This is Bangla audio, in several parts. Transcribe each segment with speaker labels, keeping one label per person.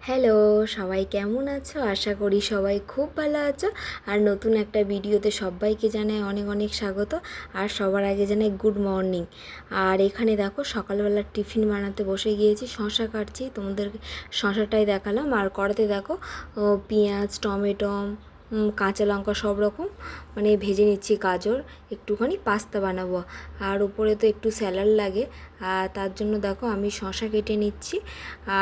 Speaker 1: হ্যালো, সবাই কেমন আছো? আশা করি সবাই খুব ভালো আছো। আর নতুন একটা ভিডিওতে সবাইকে জানাই অনেক অনেক স্বাগত। আর সবার আগে জানাই গুড মর্নিং। আর এখানে দেখো সকালবেলা টিফিন বানাতে বসে গিয়েছি, শশা কাটছি, তোমাদের শশাটাই দেখালাম। আর কড়াতে দেখো পেঁয়াজ, টমেটো, কাঁচা লঙ্কা সব রকম মানে ভেজে নিচ্ছি, গাজর, একটুখানি পাস্তা বানাবো। আর উপরে তো একটু স্যালাড লাগে, আর তার জন্য দেখো আমি শশা কেটে নিচ্ছি,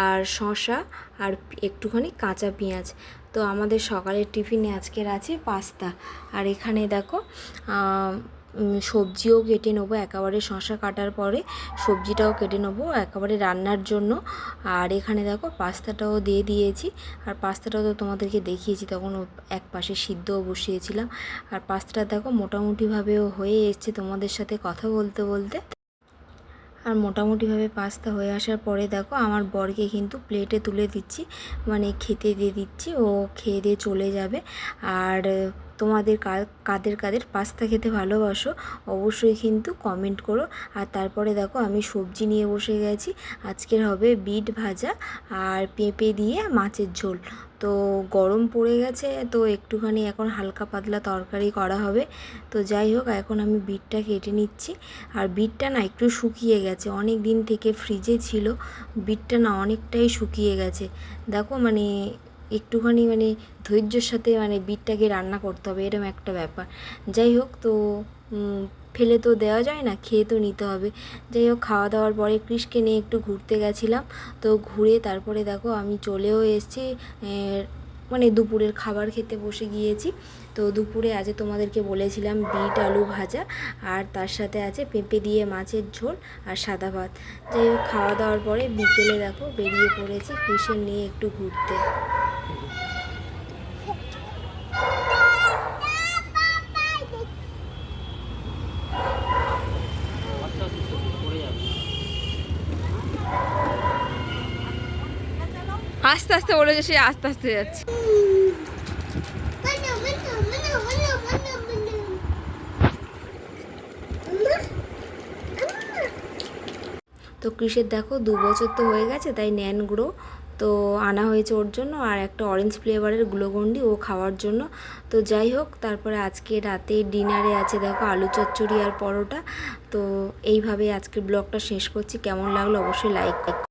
Speaker 1: আর শশা আর একটুখানি কাঁচা পেঁয়াজ। তো আমাদের সকালের টিফিনে আজকের আছে পাস্তা। আর এখানে দেখো সবজিও কেটে নেবো একেবারে, শশা কাটার পরে সবজিটাও কেটে নেবো একেবারে রান্নার জন্য। আর এখানে দেখো পাস্তাটাও দিয়ে দিয়েছি। আর পাস্তাটাও তো তোমাদেরকে দেখিয়েছি, তখন এক পাশে সিদ্ধও বসিয়েছিলাম। আর পাস্তাটা দেখো মোটামুটিভাবেও হয়ে এসছে তোমাদের সাথে কথা বলতে বলতে। আর মোটামুটিভাবে পাস্তা হয়ে আসার পরে দেখো আমার বরকে কিন্তু প্লেটে তুলে দিচ্ছি, মানে খেতে দিয়ে দিচ্ছি, ও খেয়ে দিয়ে চলে যাবে। আর তোমাদের কাদের কাদের পাস্তা খেতে ভালোবাসো অবশ্যই কিন্তু কমেন্ট করো। আর তারপরে দেখো আমি সবজি নিয়ে বসে গেছি। আজকের হবে বিট ভাজা আর পেঁপে দিয়ে মাছের ঝোল। তো গরম পড়ে গেছে, তো একটুখানি এখন হালকা পাতলা তরকারি করা হবে। তো যাই হোক, এখন আমি বিটটা কেটে নিচ্ছি। আর বিটটা না একটু শুকিয়ে গেছে, অনেক দিন থেকে ফ্রিজে ছিল, বিটটা না অনেকটাই শুকিয়ে গেছে। দেখো মানে একটুখানি মানে ধৈর্যের সাথে মানে বিটটাকে রান্না করতে হবে, এরকম একটা ব্যাপার। যাই হোক, তো ফেলে তো দেওয়া যায় না, খেয়ে তো নিতে হবে। যাই হোক, খাওয়া দাওয়ার পরে কৃষকে নিয়ে একটু ঘুরতে গেছিলাম। তো ঘুরে তারপরে দেখো আমি চলেও এসেছি, মানে দুপুরের খাবার খেতে বসে গিয়েছি। তো দুপুরে আজ তোমাদেরকে বলেছিলাম বিট আলু ভাজা, আর তার সাথে আছে পেঁপে দিয়ে মাছের ঝোল আর সাদা ভাত। যাই হোক, খাওয়া দাওয়ার পরে বিকেলে দেখো বেরিয়ে পড়েছি কৃষের নিয়ে একটু ঘুরতে।
Speaker 2: আস্তে আস্তে বলেছে, সে আস্তে আস্তে যাচ্ছে।
Speaker 1: তো কৃষের দেখো 2 বছর তো হয়ে গেছে, তাই ন্যান গ্রো তো আনা হয়েছে ওর জন্য, আর একটা অরেঞ্জ ফ্লেভারের গ্লুকন্ডি ও খাওয়ার জন্য। তো যাই হোক, তারপরে আজকে রাতে ডিনারে আছে দেখো আলু চচ্চড়ি আর পরোটা। তো এইভাবে আজকের ব্লগটা শেষ করছি। কেমন লাগলো অবশ্যই লাইক